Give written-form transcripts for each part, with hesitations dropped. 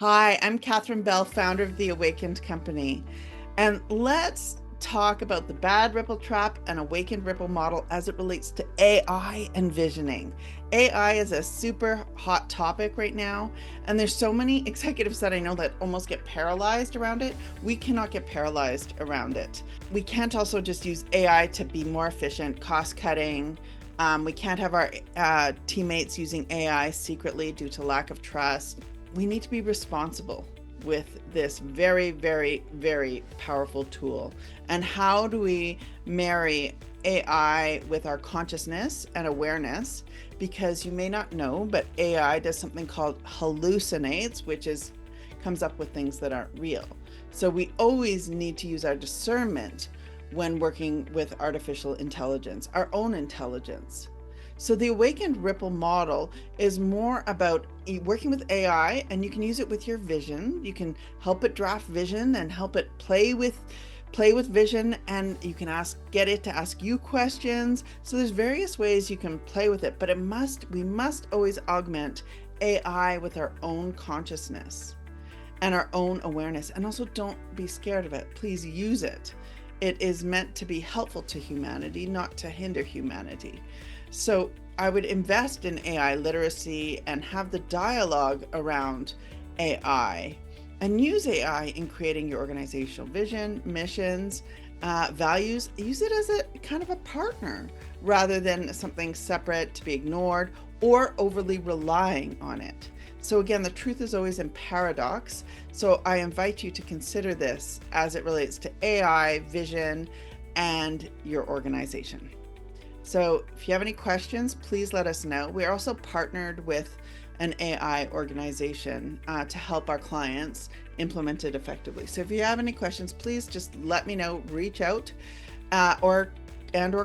Hi, I'm Catherine Bell, founder of the Awakened Company. And let's talk about the bad ripple trap and awakened ripple model as it relates to AI and visioning. AI is a super hot topic right now, and there's so many executives that I know that almost get paralyzed around it. We cannot get paralyzed around it. We can't also just use AI to be more efficient, cost cutting. We can't have our teammates using AI secretly due to lack of trust. We need to be responsible with this very, very, very powerful tool. And how do we marry AI with our consciousness and awareness? Because you may not know, but AI does something called hallucinates, which is comes up with things that aren't real. So we always need to use our discernment when working with artificial intelligence, our own intelligence. So the awakened ripple model is more about working with AI, and you can use it with your vision. You can help it draft vision and help it play with vision, and you can get it to ask you questions. So there's various ways you can play with it, but we must always augment AI with our own consciousness and our own awareness. And also, don't be scared of it. Please use it. It is meant to be helpful to humanity, not to hinder humanity. So I would invest in AI literacy and have the dialogue around AI and use AI in creating your organizational vision, missions, values. Use it as a kind of a partner rather than something separate to be ignored or overly relying on it. So again, the truth is always in paradox. So I invite you to consider this as it relates to AI, vision, and your organization. So if you have any questions, please let us know. We are also partnered with an AI organization to help our clients implement it effectively. So if you have any questions, please just let me know, reach out, or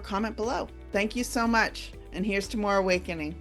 comment below. Thank you so much. And here's to more awakening.